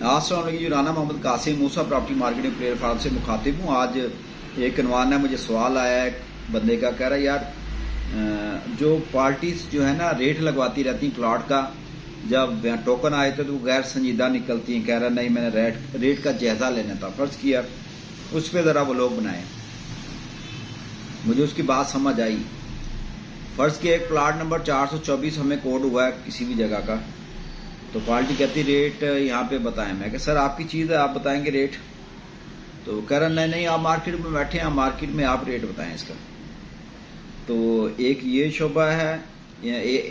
अस्सलाम वालेकुम। राना मोहम्मद कासिम मूसा property marketing platform से मुखातिब हूँ। आज एक अनवान है, मुझे सवाल आया है बंदे का, कह रहा है यार जो पार्टीज जो है ना रेट लगवाती रहती प्लॉट का, जब टोकन आए थे तो गैर संजीदा निकलती हैं। कह रहा नहीं, मैंने रेट का जायजा लेना था, फर्ज किया उस पर ज़रा वो लोग बनाए। मुझे उसकी बात समझ आई। फर्ज किया एक प्लाट नंबर 424 हमें कोड हुआ है किसी भी जगह का, तो पार्टी कहती रेट यहाँ पे बताएं। मैं कहा सर आपकी चीज़ है, आप बताएंगे रेट? तो कह रहा नहीं आप मार्केट में बैठे हैं, मार्केट में आप रेट बताएं इसका। तो एक ये शोबा है,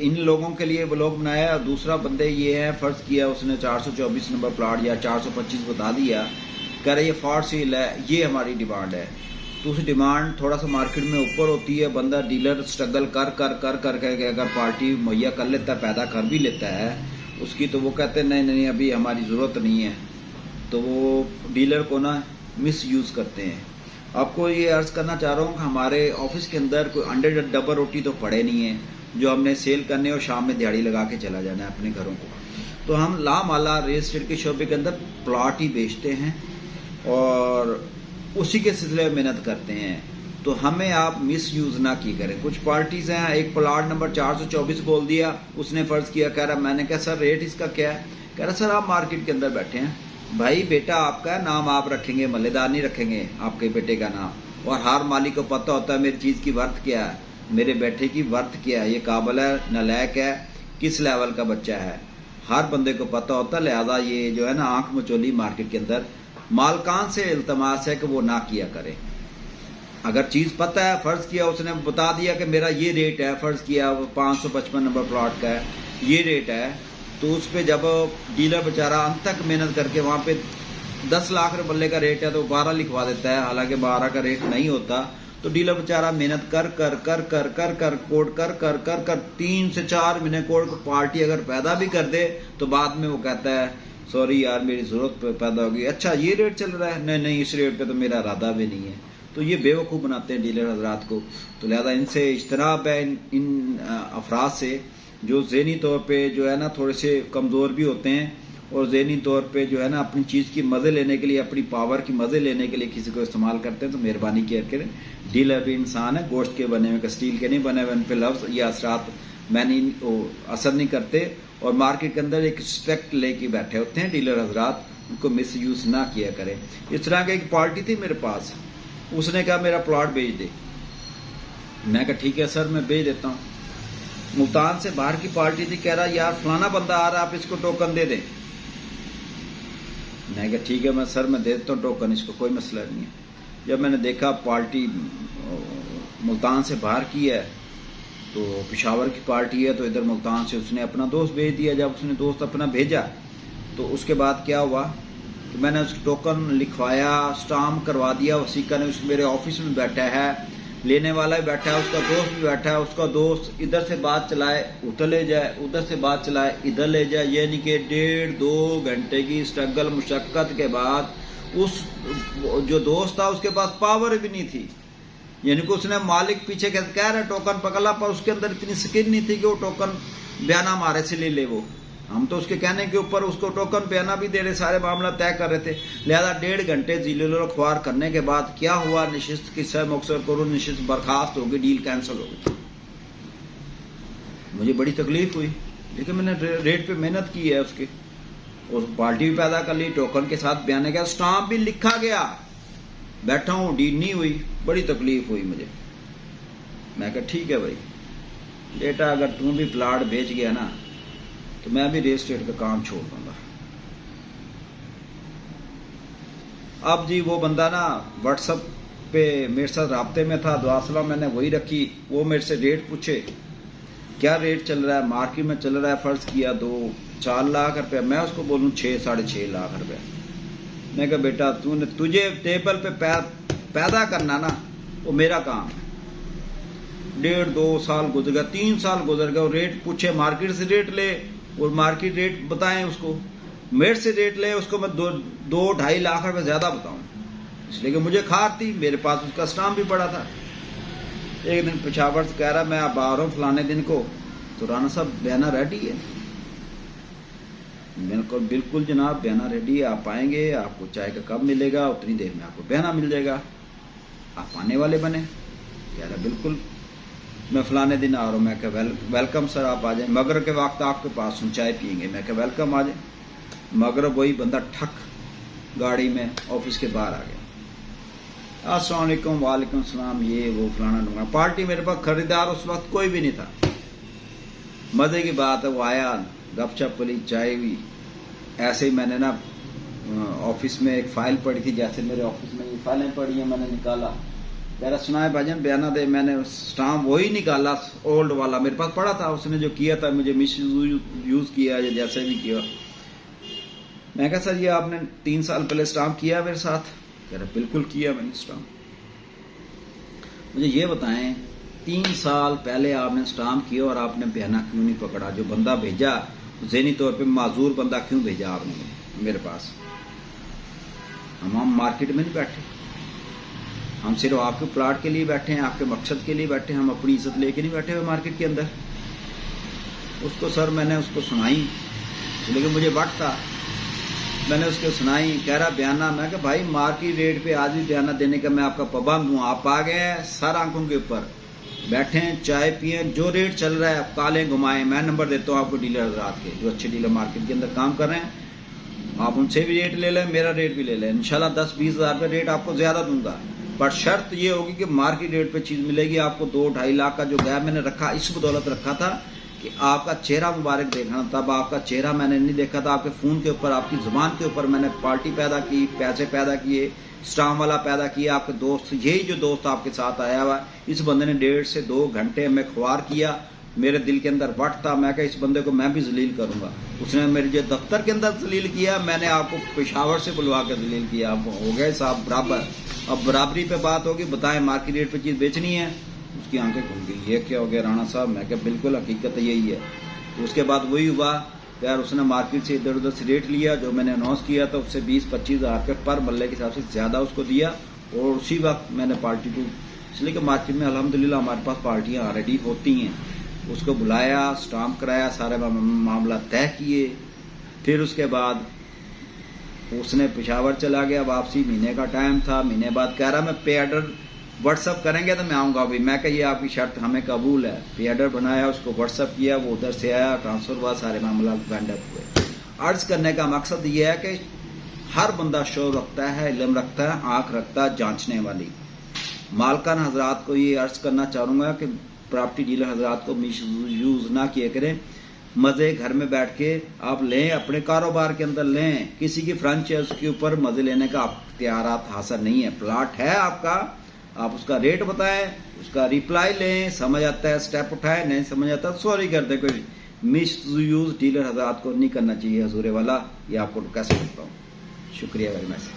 इन लोगों के लिए वो लोग बनाया, और दूसरा बंदे ये है, फर्ज किया उसने 424 नंबर प्लाट या 425 बता दिया, कह रहा ये फॉर सेल है, ये हमारी डिमांड है। तो उस डिमांड थोड़ा सा मार्केट में ऊपर होती है, बंदा डीलर स्ट्रगल कर कर कर कर के अगर पार्टी मुहैया कर लेता है, पैदा कर भी लेता है उसकी, तो वो कहते हैं नहीं अभी हमारी ज़रूरत नहीं है, तो वो डीलर को ना मिस यूज़ करते हैं। आपको ये अर्ज़ करना चाह रहा हूँ कि हमारे ऑफिस के अंदर कोई अंडे डबल रोटी तो पड़े नहीं है जो हमने सेल करने और शाम में दिहाड़ी लगा के चला जाना है अपने घरों को। तो हम लामाला रियल एस्टेट के शोबे के अंदर प्लॉट ही बेचते हैं और उसी के सिलसिले में मेहनत करते हैं। तो हमें आप मिस यूज़ ना की करें। कुछ पार्टीज हैं, एक प्लाट नंबर 424 बोल दिया, उसने फर्ज किया, कह रहा मैंने कहा सर रेट इसका क्या है? कह रहा सर आप मार्केट के अंदर बैठे हैं। भाई बेटा आपका नाम आप रखेंगे, मल्लेदार नहीं रखेंगे आपके बेटे का नाम। और हर मालिक को पता होता है मेरी चीज़ की वर्थ क्या है, मेरे बेटे की वर्थ क्या है, ये काबिल है, नालायक है, किस लेवल का बच्चा है, हर बंदे को पता होता है। लिहाजा ये जो है ना आंख मचोली मार्केट के अंदर मालकान से इल्तमास है कि वो ना किया करें। अगर चीज़ पता है, फर्ज किया उसने बता दिया कि मेरा ये रेट है, फर्ज किया 555 नंबर प्लॉट का है, ये रेट है, तो उस पर जब डीलर बेचारा अंत तक मेहनत करके वहाँ पे 10 लाख रुपये बल्ले का रेट है तो 12 लिखवा देता है, हालांकि 12 का रेट नहीं होता। तो डीलर बेचारा मेहनत कर कर कर कर कर कर कोड कर कर कर कर 3 से 4 महीने कोड पार्टी अगर पैदा भी कर दे तो बाद में वो कहता है सॉरी यार मेरी जरूरत पैदा होगी, अच्छा ये रेट चल रहा है, नहीं इस रेट पे तो मेरा इरादा भी नहीं है। तो ये बेवकूफ़ बनाते हैं डीलर हजरात को। तो लिहाजा इनसे इज्तनाब है, इन अफराद से जो ज़हनी तौर पे जो है ना थोड़े से कमज़ोर भी होते हैं और ज़हनी तौर पे जो है ना अपनी चीज़ की मज़े लेने के लिए, अपनी पावर की मज़े लेने के लिए किसी को इस्तेमाल करते हैं। तो मेहरबानी करें, डीलर भी इंसान है, गोश्त के बने हुए, स्टील के नहीं बने हुए, उन पर लफ्ज़ या असरात मैंने असर नहीं करते। और मार्केट के अंदर एक रिस्पेक्ट लेके बैठे होते हैं डीलर हजरात, उनको मिस यूज़ ना किया करें। इस तरह की एक पार्टी थी मेरे पास, उसने कहा मेरा प्लॉट बेच दे। मैं कहा ठीक है सर मैं बेच देता हूँ। मुल्तान से बाहर की पार्टी थी, कह रहा यार फलाना बंदा आ रहा है, आप इसको टोकन दे दें। मैं कहा ठीक है मैं सर मैं दे देता हूँ टोकन, इसको कोई मसला नहीं है। जब मैंने देखा पार्टी मुल्तान से बाहर की है, तो पेशावर की पार्टी है, तो इधर मुल्तान से उसने अपना दोस्त भेज दिया। जब उसने दोस्त अपना भेजा तो उसके बाद क्या हुआ कि मैंने उसकी टोकन लिखवाया, स्टाम्प करवा दिया, वसीका ने उस मेरे ऑफिस में बैठा है, लेने वाला भी बैठा है, उसका दोस्त भी बैठा है। उसका दोस्त इधर से बात चलाए उधर ले जाए, उधर से बात चलाए इधर ले जाए, यानी कि 1.5-2 घंटे की स्ट्रगल मुशक्कत के बाद उस जो दोस्त था उसके पास पावर भी नहीं थी। यानी कि उसने मालिक पीछे कह रहा टोकन पकड़ा, पर उसके अंदर इतनी स्किन नहीं थी कि वो टोकन बयाना हमारे से ले ले। वो हम तो उसके कहने के ऊपर उसको टोकन बयाना भी दे रहे, सारे मामला तय कर रहे थे। लिहाजा 1.5 घंटे जिलो ख्वार करने के बाद क्या हुआ, निशिस्त किस्सा मुख्तर करो, निशिस्त बर्खास्त होगी, डील कैंसिल हो गई। मुझे बड़ी तकलीफ हुई, लेकिन मैंने रेट पे मेहनत की है उसकी, उस पार्टी भी पैदा कर ली, टोकन के साथ बयान का स्टाम्प भी लिखा गया, बैठा हूँ, डील नहीं हुई, बड़ी तकलीफ हुई मुझे। मैं कहा ठीक है भाई बेटा, अगर तू भी प्लाट बेच गया ना तो मैं भी रियल एस्टेट का काम छोड़ दूंगा। अब जी वो बंदा ना व्हाट्सएप पे मेरे साथ राब्ते में था, दुआ सलाम मैंने वही रखी। वो मेरे से रेट पूछे, क्या रेट चल रहा है मार्केट में, चल रहा है फर्ज किया 2-4 लाख रुपया, मैं उसको बोलूँ 6-6.5 लाख रुपया। मैं कहा बेटा तुझे टेबल पे पैदा करना ना वो मेरा काम है। 1.5-2 साल गुजर गया, 3 साल गुजर गए, रेट पूछे, मार्केट से रेट ले और मार्केट रेट बताएं उसको, मेरे से रेट ले उसको मैं 2-2.5 लाख रुपए ज्यादा बताऊं, इसलिए कि मुझे खार थी, मेरे पास उसका स्टाम्प भी पड़ा था। एक दिन पेशावर से कह रहा मैं अब आ रहा हूँ फलाने दिन को, तो राना साहब बयाना रेडी है। बिल्कुल बिल्कुल जनाब, बयाना रेडी है, आप आएंगे, आपको चाय का कप मिलेगा, उतनी देर में आपको बयाना मिल जाएगा, आप आने वाले बने। कह रहा बिल्कुल मैं फलाने दिन आ रहा हूँ। मैं कहा वेलकम सर, आप आ जाए, मगरब के वक्त आपके पास हम चाय पियेंगे। मैं कहा वेलकम, आ जाए। मगरब वही बंदा ठक गाड़ी में ऑफिस के बाहर आ गया, अस्सलाम वालेकुम, वालेकुम सलाम, ये वो फलाना ढूंढा। पार्टी मेरे पास खरीदार उस वक्त कोई भी नहीं था। मजे की बात है, वो आया, गपशप पली, चाय हुई। ऐसे ही मैंने ना ऑफिस में एक फाइल पड़ी थी, जैसे मेरे ऑफिस में ये फाइलें पड़ी हैं, मैंने निकाला। कह रहा सुना है भाईजान बयाना दे। मैंने स्टाम्प वही निकाला ओल्ड वाला, मेरे पास पड़ा था, उसने जो किया था मुझे मिस यूज किया या जैसे भी किया। मैं कहा सर ये आपने 3 साल पहले स्टाम्प किया मेरे साथ? कह रहा बिल्कुल किया मैंने स्टाम्प। मुझे ये बताएं 3 साल पहले आपने स्टाम्प किया और आपने बयाना क्यों नहीं पकड़ा? जो बंदा भेजा ज़हनी तौर पे माजूर बंदा क्यों भेजा आपने मेरे पास? हम मार्केट में नहीं बैठे, हम सिर्फ आपके प्लाट के लिए बैठे हैं, आपके मकसद के लिए बैठे हैं, हम अपनी इज्जत लेके नहीं बैठे हुए मार्केट के अंदर। उसको सर मैंने उसको सुनाई, लेकिन मुझे वक्त था, मैंने उसको सुनाई। कह रहा बयाना, मैं कहा भाई मार्केट रेट पे आज भी बयाना देने का मैं आपका पाबंद हूँ। आप आ गए सर आंखों के ऊपर बैठे, चाय पिए, जो रेट चल रहा है आप कालें घुमाएं। मैं नंबर देता हूँ आपको डीलर हजरात के, जो अच्छे डीलर मार्केट के अंदर काम कर रहे हैं, आप उनसे भी रेट ले लें, मेरा रेट भी ले लें। इंशाल्लाह 10-20 हज़ार रुपये रेट आपको ज्यादा दूंगा, पर शर्त ये होगी कि मार्केट रेट पे चीज मिलेगी आपको। 2-2.5 लाख का जो गैप मैंने रखा, इस बदौलत रखा था कि आपका चेहरा मुबारक देखना। तब आपका चेहरा मैंने नहीं देखा था, आपके फोन के ऊपर, आपकी जुबान के ऊपर मैंने पार्टी पैदा की, पैसे पैदा किए, स्टाम वाला पैदा किया, आपके दोस्त, यही जो दोस्त आपके साथ आया हुआ, इस बंदे ने 1.5 से 2 घंटे में ख्वार किया। मेरे दिल के अंदर वट था, मैं कहा इस बंदे को मैं भी जलील करूंगा। उसने मेरे जो दफ्तर के अंदर जलील किया, मैंने आपको पेशावर से बुलवा कर जलील किया। अब हो गए साहब बराबर, अब बराबरी पे बात होगी, बताएं मार्केट रेट पे चीज बेचनी है। उसकी आंखें खुल गई, ये क्या हो गया राणा साहब? मैं क्या बिल्कुल हकीकत यही है। तो उसके बाद वही हुआ यार, उसने मार्केट से इधर उधर से रेट लिया, जो मैंने अनाउंस किया था उससे 20-25 हज़ार रुपये पर बल्ले के हिसाब से ज्यादा उसको दिया, और उसी वक्त मैंने पार्टी को, इसलिए कि मार्केट में अल्हम्दुलिल्लाह हमारे पास पार्टियां ऑलरेडी होती हैं। उसको बुलाया, स्टाम्प कराया, सारे मामला तय किए। फिर उसके बाद उसने पेशावर चला गया, वापसी महीने का टाइम था। महीने बाद कह रहा मैं पे ऑर्डर व्हाट्सअप करेंगे तो मैं आऊंगा अभी। मैं कही आपकी शर्त हमें कबूल है। पे ऑर्डर बनाया, उसको व्हाट्सअप किया, वो उधर से आया, ट्रांसफर हुआ, सारे मामला बैंड अप हुए। अर्ज करने का मकसद ये है कि हर बंदा शोर रखता है, इल्म रखता है, आंख रखता है जांचने वाली। मालकान हजरात को ये अर्ज करना चाहूंगा कि प्रॉपर्टी डीलर हजरात को मिस यूज ना किया करें। मजे घर में बैठ के आप लें, अपने कारोबार के अंदर लें, किसी की फ्रेंचाइज के ऊपर मजे लेने का इख्तियारात हासिल नहीं है। प्लाट है आपका, आप उसका रेट बताएं, उसका रिप्लाई लें, समझ आता है स्टेप उठाएं, नहीं समझ आता सॉरी कर दे। कोई मिस यूज डीलर हजरात को नहीं करना चाहिए हजूरे वाला, ये आपको कैसे करता हूँ। शुक्रिया वेरी मच।